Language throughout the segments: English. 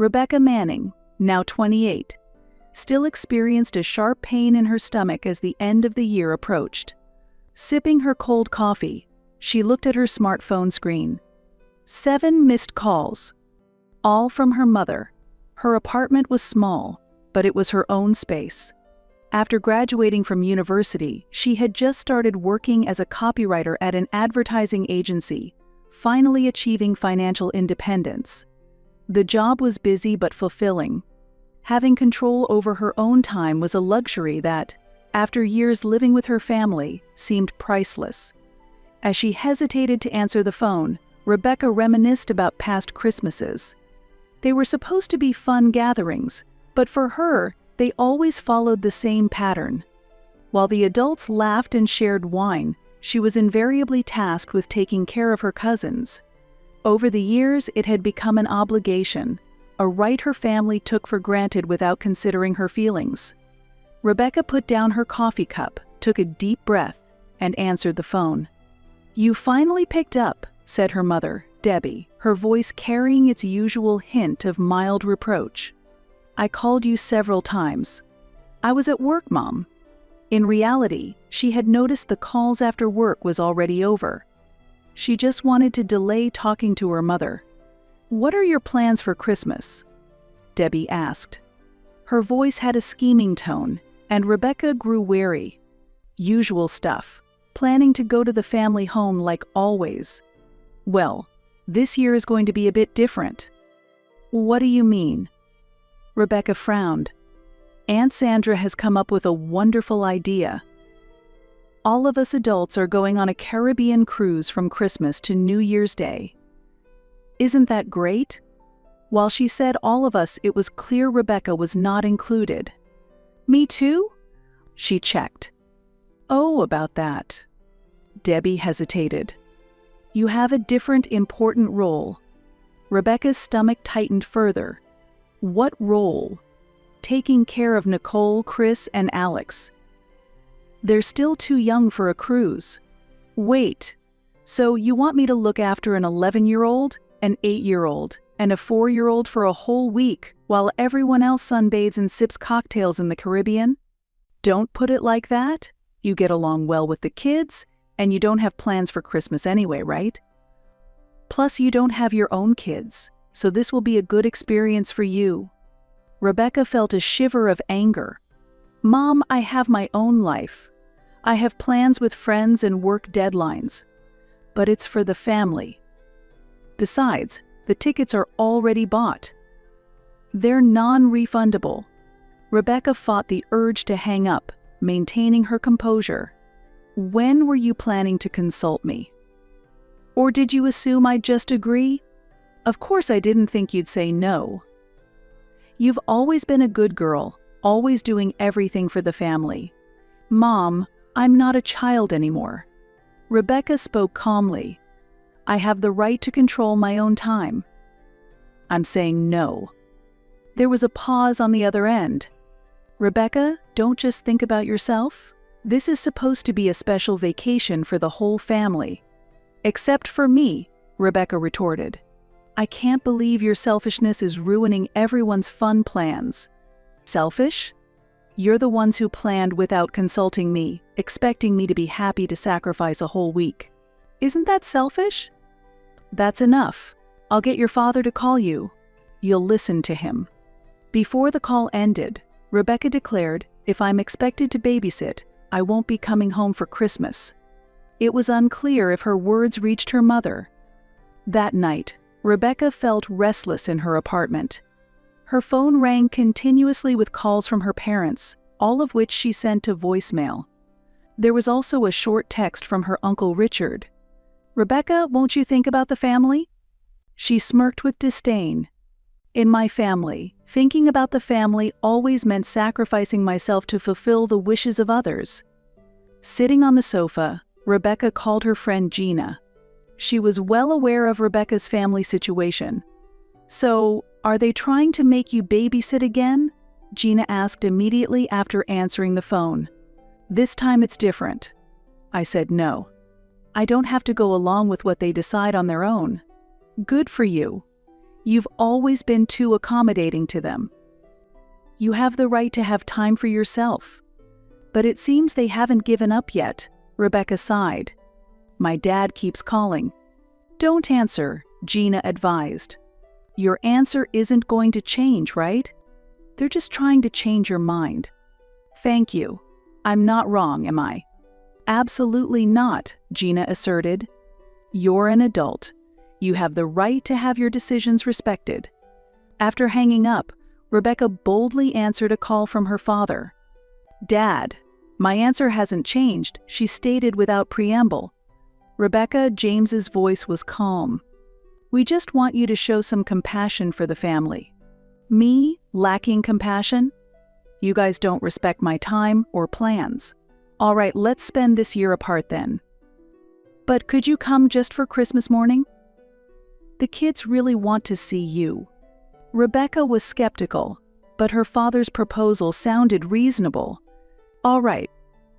Rebecca Manning, now 28, still experienced a sharp pain in her stomach as the end of the year approached. Sipping her cold coffee, she looked at her smartphone screen. 7 missed calls, all from her mother. Her apartment was small, but it was her own space. After graduating from university, she had just started working as a copywriter at an advertising agency, finally achieving financial independence. The job was busy but fulfilling. Having control over her own time was a luxury that, after years living with her family, seemed priceless. As she hesitated to answer the phone, Rebecca reminisced about past Christmases. They were supposed to be fun gatherings, but for her, they always followed the same pattern. While the adults laughed and shared wine, she was invariably tasked with taking care of her cousins. Over the years, it had become an obligation, a right her family took for granted without considering her feelings. Rebecca put down her coffee cup, took a deep breath, and answered the phone. "You finally picked up," said her mother, Debbie, her voice carrying its usual hint of mild reproach. "I called you several times." "I was at work, Mom." In reality, she had noticed the calls after work was already over. She just wanted to delay talking to her mother. "What are your plans for Christmas?" Debbie asked. Her voice had a scheming tone, and Rebecca grew wary. Usual stuff, planning to go to the family home like always. "Well, this year is going to be a bit different." "What do you mean?" Rebecca frowned. "Aunt Sandra has come up with a wonderful idea. All of us adults are going on a Caribbean cruise from Christmas to New Year's Day." "Isn't that great?" While she said all of us, it was clear Rebecca was not included. "Me too?" She checked. "Oh, about that." Debbie hesitated. "You have a different important role." Rebecca's stomach tightened further. "What role?" "Taking care of Nicole, Chris, and Alex. They're still too young for a cruise." "Wait, so you want me to look after an 11-year-old, an 8-year-old, and a 4-year-old for a whole week while everyone else sunbathes and sips cocktails in the Caribbean?" "Don't put it like that. You get along well with the kids, and you don't have plans for Christmas anyway, right? Plus, you don't have your own kids, so this will be a good experience for you." Rebecca felt a shiver of anger. "Mom, I have my own life. I have plans with friends and work deadlines. But it's for the family. Besides, the tickets are already bought. They're non-refundable." Rebecca fought the urge to hang up, maintaining her composure. "When were you planning to consult me? Or did you assume I'd just agree? Of course I didn't think you'd say no. You've always been a good girl, always doing everything for the family. Mom, I'm not a child anymore." Rebecca spoke calmly. "I have the right to control my own time. I'm saying no." There was a pause on the other end. "Rebecca, don't just think about yourself. This is supposed to be a special vacation for the whole family." "Except for me," Rebecca retorted. "I can't believe your selfishness is ruining everyone's fun plans." "Selfish? You're the ones who planned without consulting me, expecting me to be happy to sacrifice a whole week. Isn't that selfish?" "That's enough. I'll get your father to call you. You'll listen to him." Before the call ended, Rebecca declared, "If I'm expected to babysit, I won't be coming home for Christmas." It was unclear if her words reached her mother. That night, Rebecca felt restless in her apartment. Her phone rang continuously with calls from her parents, all of which she sent to voicemail. There was also a short text from her Uncle Richard. "Rebecca, won't you think about the family?" She smirked with disdain. "In my family, thinking about the family always meant sacrificing myself to fulfill the wishes of others." Sitting on the sofa, Rebecca called her friend Gina. She was well aware of Rebecca's family situation. "So, are they trying to make you babysit again?" Gina asked immediately after answering the phone. "This time it's different." I said no. "I don't have to go along with what they decide on their own." "Good for you. You've always been too accommodating to them. You have the right to have time for yourself. But it seems they haven't given up yet, Rebecca sighed. My dad keeps calling. Don't answer, Gina advised. Your answer isn't going to change, right? They're just trying to change your mind. Thank you. I'm not wrong, am I? Absolutely not, Gina asserted. You're an adult. You have the right to have your decisions respected. After hanging up, Rebecca boldly answered a call from her father. Dad, my answer hasn't changed, she stated without preamble. Rebecca, James's voice was calm. We just want you to show some compassion for the family. Me, lacking compassion? You guys don't respect my time or plans. All right, let's spend this year apart then. But could you come just for Christmas morning? The kids really want to see you. Rebecca was skeptical, but her father's proposal sounded reasonable. All right,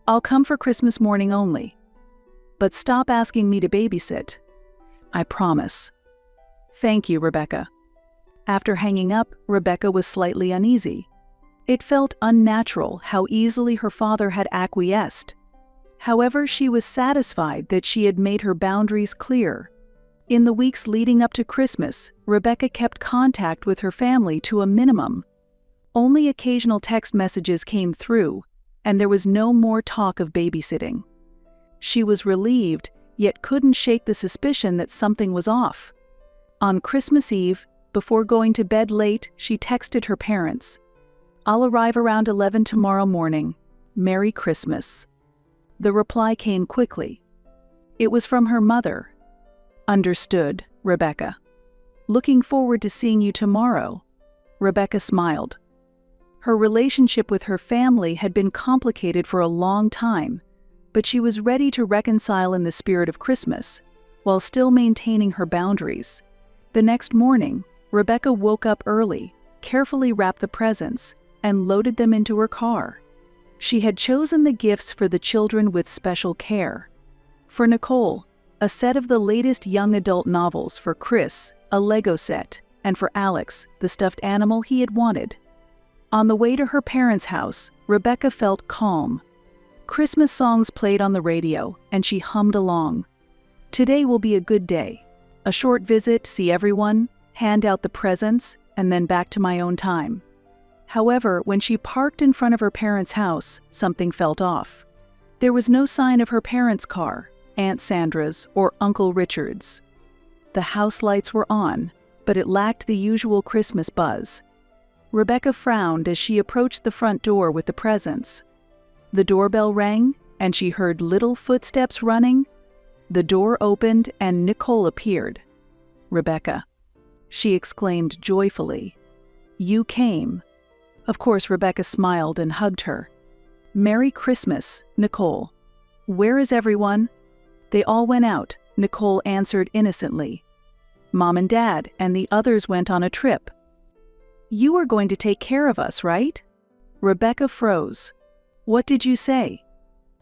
I'll come for Christmas morning only. But stop asking me to babysit. I promise. Thank you, Rebecca. After hanging up, Rebecca was slightly uneasy. It felt unnatural how easily her father had acquiesced. However, she was satisfied that she had made her boundaries clear. In the weeks leading up to Christmas, Rebecca kept contact with her family to a minimum. Only occasional text messages came through, and there was no more talk of babysitting. She was relieved, yet couldn't shake the suspicion that something was off. On Christmas Eve, before going to bed late, she texted her parents. I'll arrive around 11 tomorrow morning. Merry Christmas. The reply came quickly. It was from her mother. Understood, Rebecca. Looking forward to seeing you tomorrow. Rebecca smiled. Her relationship with her family had been complicated for a long time, but she was ready to reconcile in the spirit of Christmas, while still maintaining her boundaries. The next morning, Rebecca woke up early, carefully wrapped the presents, and loaded them into her car. She had chosen the gifts for the children with special care. For Nicole, a set of the latest young adult novels; for Chris, a Lego set; and for Alex, the stuffed animal he had wanted. On the way to her parents' house, Rebecca felt calm. Christmas songs played on the radio, and she hummed along. Today will be a good day. A short visit, see everyone, hand out the presents, and then back to my own time. However, when she parked in front of her parents' house, something felt off. There was no sign of her parents' car, Aunt Sandra's, or Uncle Richard's. The house lights were on, but it lacked the usual Christmas buzz. Rebecca frowned as she approached the front door with the presents. The doorbell rang, and she heard little footsteps running. The door opened, and Nicole appeared. Rebecca, she exclaimed joyfully. You came. Of course, Rebecca smiled and hugged her. Merry Christmas, Nicole. Where is everyone? They all went out, Nicole answered innocently. Mom and Dad and the others went on a trip. You are going to take care of us, right? Rebecca froze. What did you say?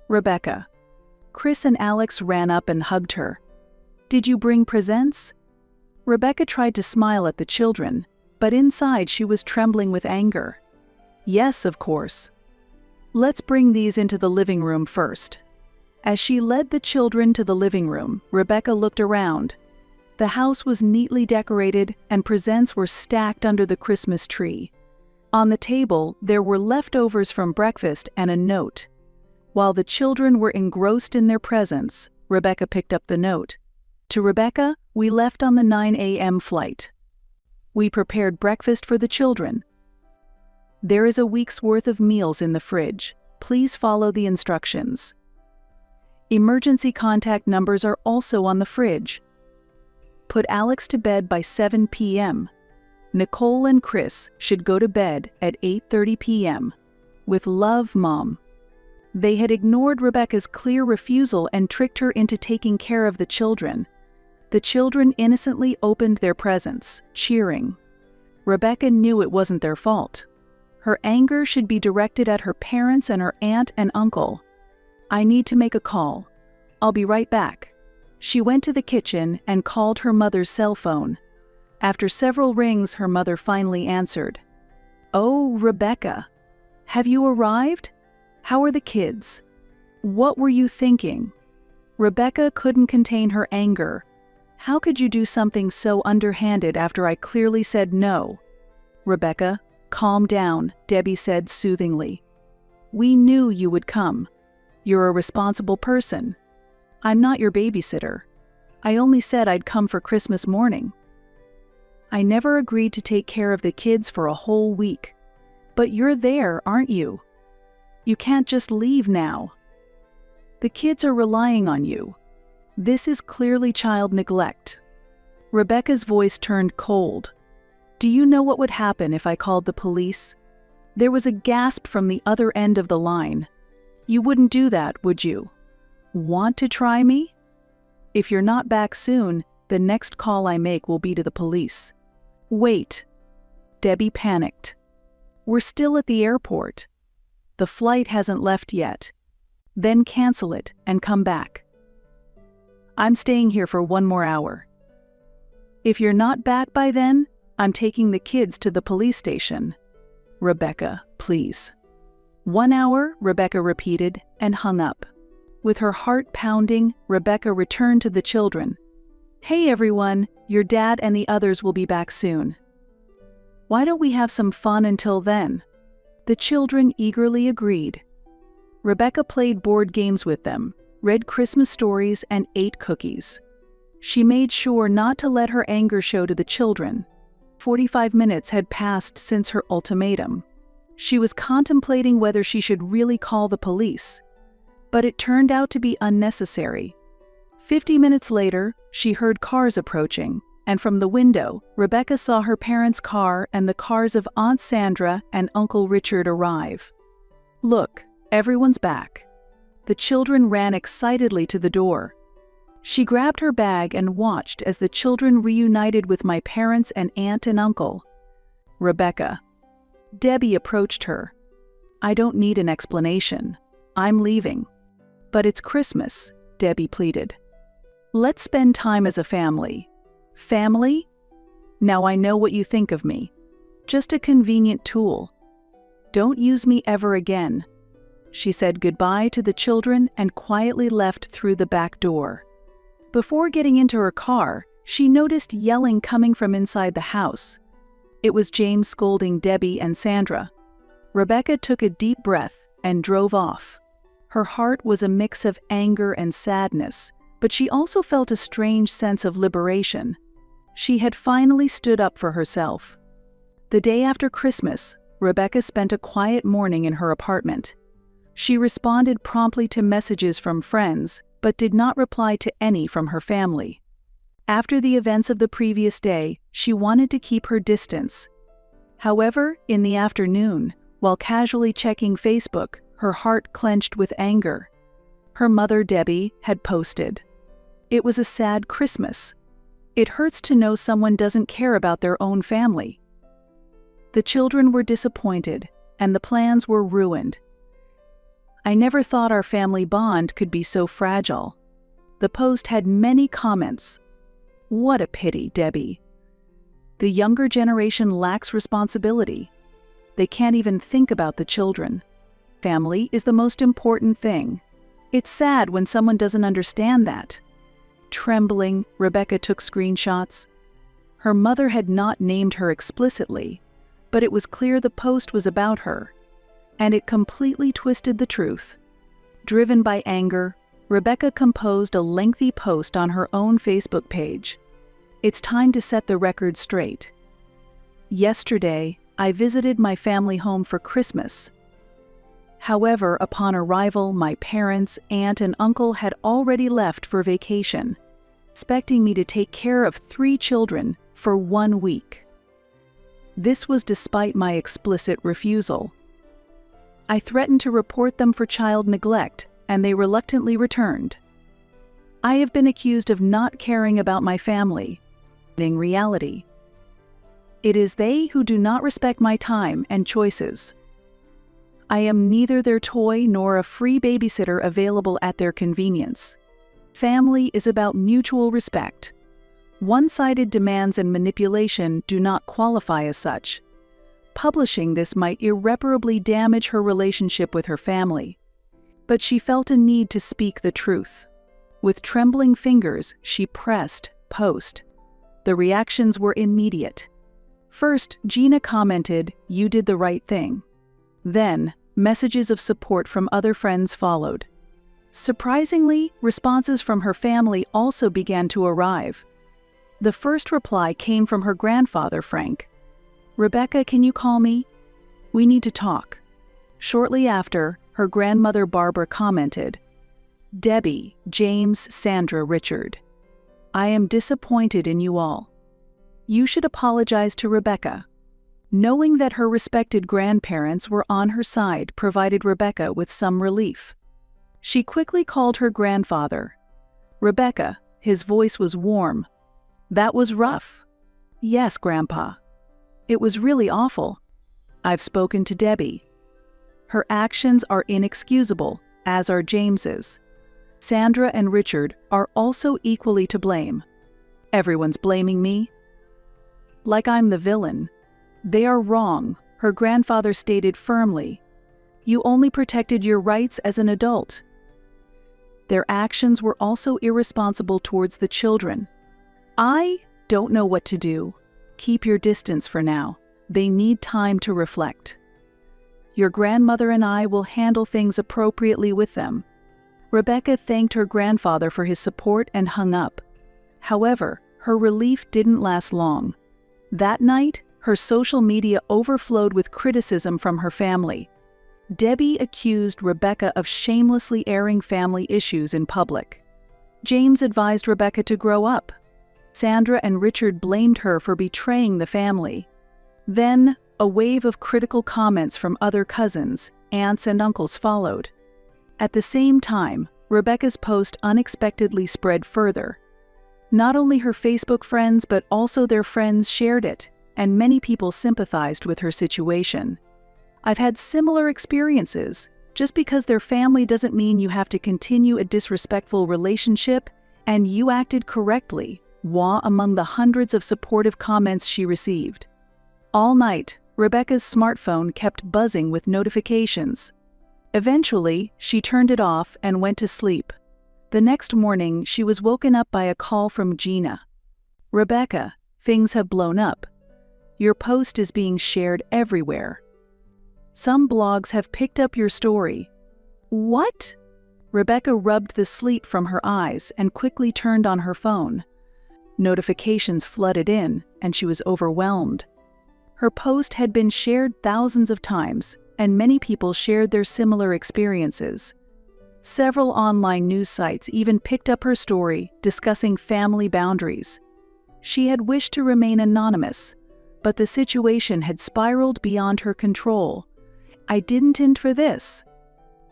Rebecca. Chris and Alex ran up and hugged her. Did you bring presents? Rebecca tried to smile at the children, but inside she was trembling with anger. Yes, of course. Let's bring these into the living room first. As she led the children to the living room, Rebecca looked around. The house was neatly decorated and presents were stacked under the Christmas tree. On the table, there were leftovers from breakfast and a note. While the children were engrossed in their presents, Rebecca picked up the note. To Rebecca, we left on the 9 a.m. flight. We prepared breakfast for the children. There is a week's worth of meals in the fridge. Please follow the instructions. Emergency contact numbers are also on the fridge. Put Alex to bed by 7 p.m. Nicole and Chris should go to bed at 8:30 p.m. With love, Mom. They had ignored Rebecca's clear refusal and tricked her into taking care of the children. The children innocently opened their presents, cheering. Rebecca knew it wasn't their fault. Her anger should be directed at her parents and her aunt and uncle. I need to make a call. I'll be right back. She went to the kitchen and called her mother's cell phone. After several rings, her mother finally answered. "Oh, Rebecca, have you arrived? How are the kids? What were you thinking?" Rebecca couldn't contain her anger. "How could you do something so underhanded after I clearly said no?" "Rebecca, calm down," Debbie said soothingly. "We knew you would come. You're a responsible person. I'm not your babysitter. I only said I'd come for Christmas morning. I never agreed to take care of the kids for a whole week. But you're there, aren't you? You can't just leave now. The kids are relying on you. This is clearly child neglect." Rebecca's voice turned cold. "Do you know what would happen if I called the police?" There was a gasp from the other end of the line. "You wouldn't do that, would you? Want to try me? If you're not back soon, the next call I make will be to the police." "Wait." Debbie panicked. "We're still at the airport. The flight hasn't left yet. Then cancel it and come back. I'm staying here for 1 more hour. If you're not back by then, I'm taking the kids to the police station." "Rebecca, please." 1 hour, Rebecca repeated and hung up. With her heart pounding, Rebecca returned to the children. "Hey everyone, your dad and the others will be back soon. Why don't we have some fun until then?" The children eagerly agreed. Rebecca played board games with them, read Christmas stories, and ate cookies. She made sure not to let her anger show to the children. 45 minutes had passed since her ultimatum. She was contemplating whether she should really call the police. But it turned out to be unnecessary. 50 minutes later, she heard cars approaching, and from the window, Rebecca saw her parents' car and the cars of Aunt Sandra and Uncle Richard arrive. "Look, everyone's back." The children ran excitedly to the door. She grabbed her bag and watched as the children reunited with my parents and aunt and uncle. "Rebecca." Debbie approached her. "I don't need an explanation. I'm leaving." "But it's Christmas," Debbie pleaded. "Let's spend time as a family." "Family? Now I know what you think of me. Just a convenient tool. Don't use me ever again." She said goodbye to the children and quietly left through the back door. Before getting into her car, she noticed yelling coming from inside the house. It was James scolding Debbie and Sandra. Rebecca took a deep breath and drove off. Her heart was a mix of anger and sadness, but she also felt a strange sense of liberation. She had finally stood up for herself. The day after Christmas, Rebecca spent a quiet morning in her apartment. She responded promptly to messages from friends, but did not reply to any from her family. After the events of the previous day, she wanted to keep her distance. However, in the afternoon, while casually checking Facebook, her heart clenched with anger. Her mother, Debbie, had posted, "It was a sad Christmas. It hurts to know someone doesn't care about their own family." The children were disappointed, and the plans were ruined. "I never thought our family bond could be so fragile." The post had many comments. "What a pity, Debbie. The younger generation lacks responsibility. They can't even think about the children. Family is the most important thing. It's sad when someone doesn't understand that." Trembling, Rebecca took screenshots. Her mother had not named her explicitly, but it was clear the post was about her, and it completely twisted the truth. Driven by anger, Rebecca composed a lengthy post on her own Facebook page. "It's time to set the record straight. Yesterday, I visited my family home for Christmas. However, upon arrival, my parents, aunt, and uncle had already left for vacation, expecting me to take care of 3 children for 1 week. This was despite my explicit refusal. I threatened to report them for child neglect, and they reluctantly returned. I have been accused of not caring about my family. In reality, it is they who do not respect my time and choices. I am neither their toy nor a free babysitter available at their convenience. Family is about mutual respect. One-sided demands and manipulation do not qualify as such. Publishing this might irreparably damage her relationship with her family. But she felt a need to speak the truth. With trembling fingers, she pressed post. The reactions were immediate. First, Gina commented, "You did the right thing." Then, messages of support from other friends followed. Surprisingly, responses from her family also began to arrive. The first reply came from her grandfather, Frank. "Rebecca, can you call me? We need to talk." Shortly after, her grandmother Barbara commented, "Debbie, James, Sandra, Richard. I am disappointed in you all. You should apologize to Rebecca." Knowing that her respected grandparents were on her side provided Rebecca with some relief. She quickly called her grandfather. "Rebecca," his voice was warm. "That was rough." "Yes, Grandpa. It was really awful. I've spoken to Debbie. Her actions are inexcusable, as are James's. Sandra and Richard are also equally to blame. Everyone's blaming me. Like I'm the villain. They are wrong," her grandfather stated firmly. "You only protected your rights as an adult." Their actions were also irresponsible towards the children. "I don't know what to do. Keep your distance for now. They need time to reflect. Your grandmother and I will handle things appropriately with them." Rebecca thanked her grandfather for his support and hung up. However, her relief didn't last long. That night, her social media overflowed with criticism from her family. Debbie accused Rebecca of shamelessly airing family issues in public. James advised Rebecca to grow up. Sandra and Richard blamed her for betraying the family. Then, a wave of critical comments from other cousins, aunts, and uncles followed. At the same time, Rebecca's post unexpectedly spread further. Not only her Facebook friends but also their friends shared it, and many people sympathized with her situation. "I've had similar experiences. Just because they're family doesn't mean you have to continue a disrespectful relationship, and you acted correctly," were among the hundreds of supportive comments she received. All night, Rebecca's smartphone kept buzzing with notifications. Eventually, she turned it off and went to sleep. The next morning, she was woken up by a call from Gina. "Rebecca, things have blown up. Your post is being shared everywhere. Some blogs have picked up your story." "What?" Rebecca rubbed the sleep from her eyes and quickly turned on her phone. Notifications flooded in, and she was overwhelmed. Her post had been shared thousands of times, and many people shared their similar experiences. Several online news sites even picked up her story, discussing family boundaries. She had wished to remain anonymous, but the situation had spiraled beyond her control. "I didn't intend for this.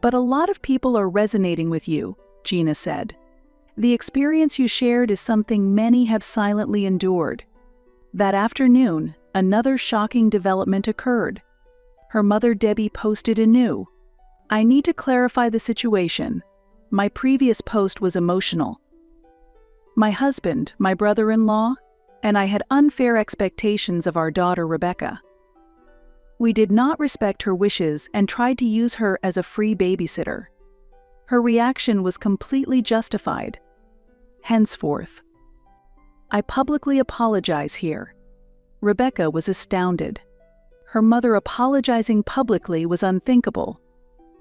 But a lot of people are resonating with you," Gina said. "The experience you shared is something many have silently endured." That afternoon, another shocking development occurred. Her mother Debbie posted anew. "I need to clarify the situation. My previous post was emotional. My husband, my brother-in-law, and I had unfair expectations of our daughter Rebecca. We did not respect her wishes and tried to use her as a free babysitter. Her reaction was completely justified. Henceforth, I publicly apologize here." Rebecca was astounded. Her mother apologizing publicly was unthinkable.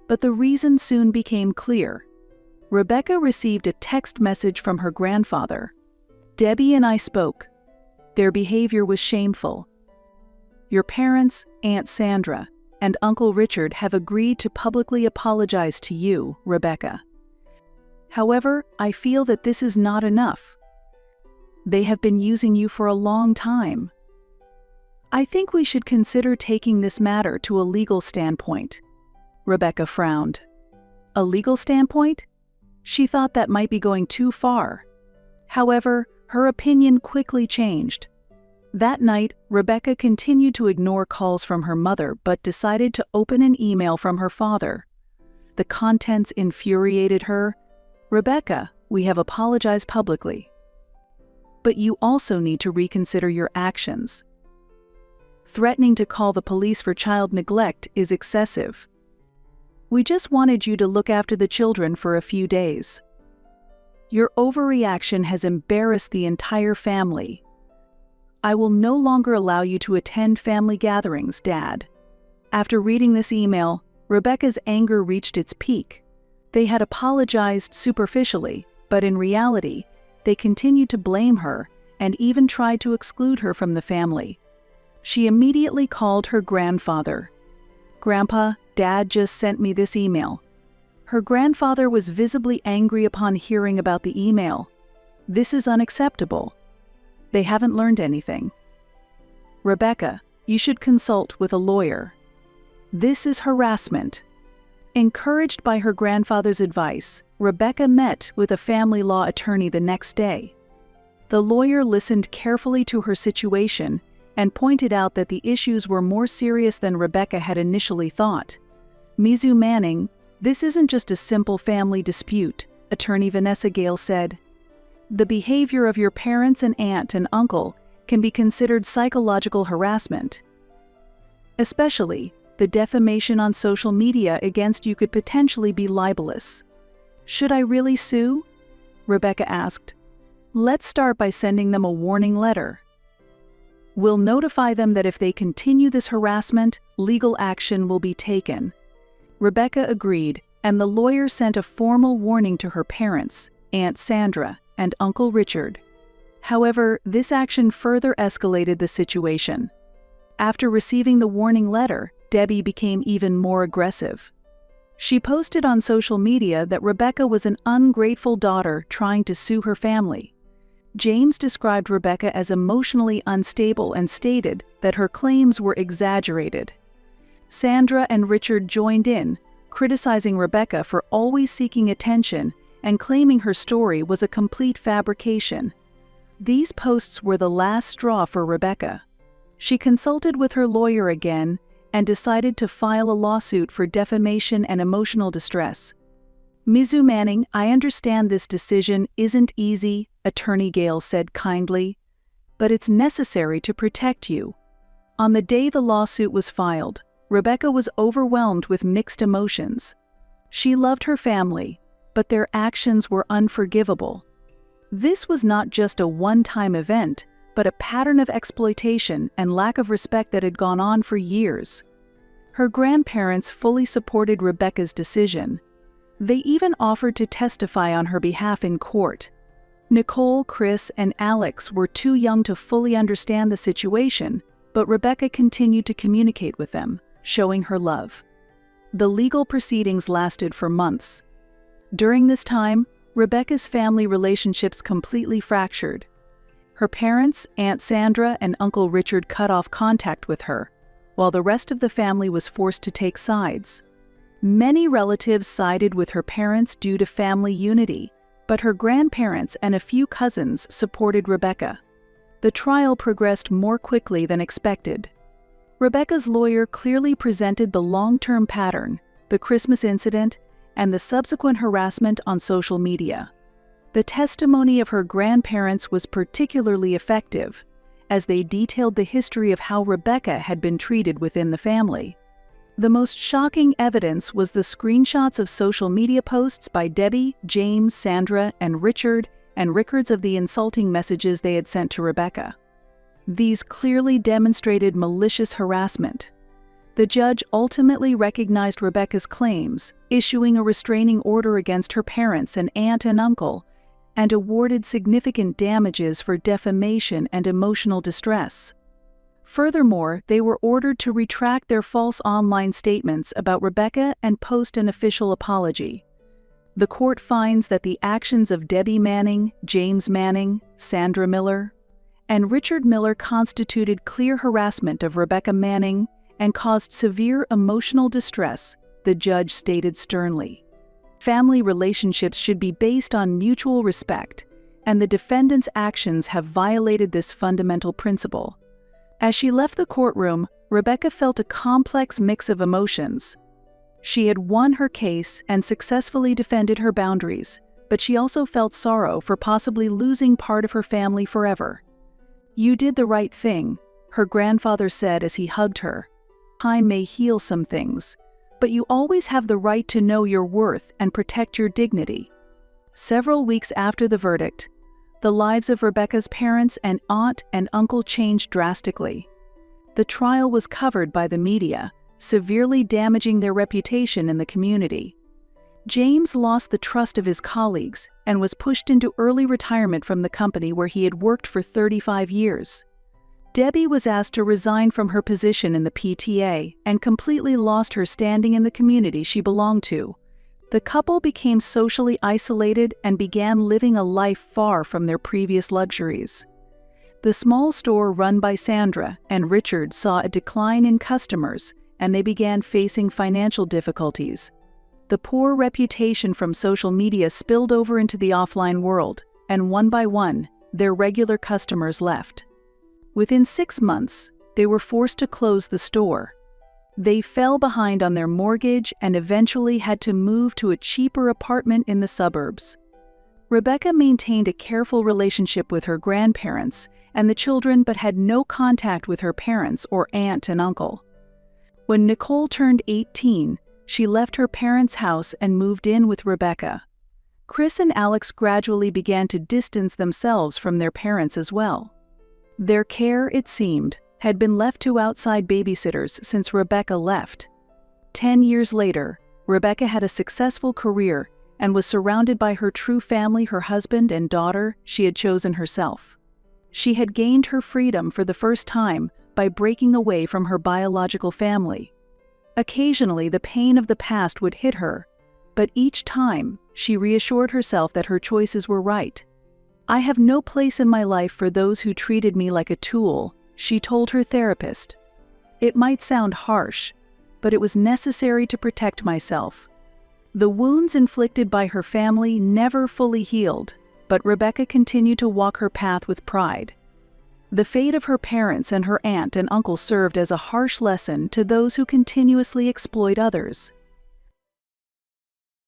But the reason soon became clear. Rebecca received a text message from her grandfather. "Debbie and I spoke. Their behavior was shameful. Your parents, Aunt Sandra, and Uncle Richard have agreed to publicly apologize to you, Rebecca. However, I feel that this is not enough. They have been using you for a long time. I think we should consider taking this matter to a legal standpoint." Rebecca frowned. A legal standpoint? She thought that might be going too far. However, her opinion quickly changed. That night, Rebecca continued to ignore calls from her mother but decided to open an email from her father. The contents infuriated her. "Rebecca, we have apologized publicly. but you also need to reconsider your actions. Threatening to call the police for child neglect is excessive. We just wanted you to look after the children for a few days. Your overreaction has embarrassed the entire family. I will no longer allow you to attend family gatherings, Dad. After reading this email, Rebecca's anger reached its peak. They had apologized superficially, but in reality, they continued to blame her and even tried to exclude her from the family. She immediately called her grandfather. "Grandpa, Dad just sent me this email." Her grandfather was visibly angry upon hearing about the email. "This is unacceptable. They haven't learned anything. Rebecca, you should consult with a lawyer. This is harassment." Encouraged by her grandfather's advice, Rebecca met with a family law attorney the next day. The lawyer listened carefully to her situation and pointed out that the issues were more serious than Rebecca had initially thought. "Mizu Manning, this isn't just a simple family dispute," attorney Vanessa Gale said. "The behavior of your parents and aunt and uncle can be considered psychological harassment. Especially, the defamation on social media against you could potentially be libelous." "Should I really sue?" Rebecca asked. "Let's start by sending them a warning letter. We'll notify them that if they continue this harassment, legal action will be taken." Rebecca agreed, and the lawyer sent a formal warning to her parents, Aunt Sandra, and Uncle Richard. However, this action further escalated the situation. After receiving the warning letter, Debbie became even more aggressive. She posted on social media that Rebecca was an ungrateful daughter trying to sue her family. James described Rebecca as emotionally unstable and stated that her claims were exaggerated. Sandra and Richard joined in, criticizing Rebecca for always seeking attention and claiming her story was a complete fabrication. These posts were the last straw for Rebecca. She consulted with her lawyer again and decided to file a lawsuit for defamation and emotional distress. "Mizu Manning, I understand this decision isn't easy," Attorney Gale said kindly, "but it's necessary to protect you." On the day the lawsuit was filed, Rebecca was overwhelmed with mixed emotions. She loved her family, but their actions were unforgivable. This was not just a one-time event, but a pattern of exploitation and lack of respect that had gone on for years. Her grandparents fully supported Rebecca's decision. They even offered to testify on her behalf in court. Nicole, Chris, and Alex were too young to fully understand the situation, but Rebecca continued to communicate with them, showing her love. The legal proceedings lasted for months. During this time, Rebecca's family relationships completely fractured. Her parents, Aunt Sandra and Uncle Richard cut off contact with her, while the rest of the family was forced to take sides. Many relatives sided with her parents due to family unity, but her grandparents and a few cousins supported Rebecca. The trial progressed more quickly than expected. Rebecca's lawyer clearly presented the long-term pattern, the Christmas incident, and the subsequent harassment on social media. The testimony of her grandparents was particularly effective, as they detailed the history of how Rebecca had been treated within the family. The most shocking evidence was the screenshots of social media posts by Debbie, James, Sandra, and Richard, and records of the insulting messages they had sent to Rebecca. These clearly demonstrated malicious harassment. The judge ultimately recognized Rebecca's claims, issuing a restraining order against her parents and aunt and uncle, and awarded significant damages for defamation and emotional distress. Furthermore, they were ordered to retract their false online statements about Rebecca and post an official apology. The court finds that the actions of Debbie Manning, James Manning, Sandra Miller, and Richard Miller constituted clear harassment of Rebecca Manning and caused severe emotional distress, the judge stated sternly. Family relationships should be based on mutual respect, and the defendant's actions have violated this fundamental principle. As she left the courtroom, Rebecca felt a complex mix of emotions. She had won her case and successfully defended her boundaries, but she also felt sorrow for possibly losing part of her family forever. "You did the right thing," her grandfather said as he hugged her. "Time may heal some things, but you always have the right to know your worth and protect your dignity." Several weeks after the verdict, the lives of Rebecca's parents and aunt and uncle changed drastically. The trial was covered by the media, severely damaging their reputation in the community. James lost the trust of his colleagues and was pushed into early retirement from the company where he had worked for 35 years. Debbie was asked to resign from her position in the PTA and completely lost her standing in the community she belonged to. The couple became socially isolated and began living a life far from their previous luxuries. The small store run by Sandra and Richard saw a decline in customers, and they began facing financial difficulties. The poor reputation from social media spilled over into the offline world, and one by one, their regular customers left. Within 6 months, they were forced to close the store. They fell behind on their mortgage and eventually had to move to a cheaper apartment in the suburbs. Rebecca maintained a careful relationship with her grandparents and the children, but had no contact with her parents or aunt and uncle. When Nicole turned 18, she left her parents' house and moved in with Rebecca. Chris and Alex gradually began to distance themselves from their parents as well. Their care, it seemed, had been left to outside babysitters since Rebecca left. 10 years later, Rebecca had a successful career and was surrounded by her true family, her husband and daughter she had chosen herself. She had gained her freedom for the first time by breaking away from her biological family. Occasionally, the pain of the past would hit her, but each time, she reassured herself that her choices were right. "I have no place in my life for those who treated me like a tool," she told her therapist. "It might sound harsh, but it was necessary to protect myself." The wounds inflicted by her family never fully healed, but Rebecca continued to walk her path with pride. The fate of her parents and her aunt and uncle served as a harsh lesson to those who continuously exploit others.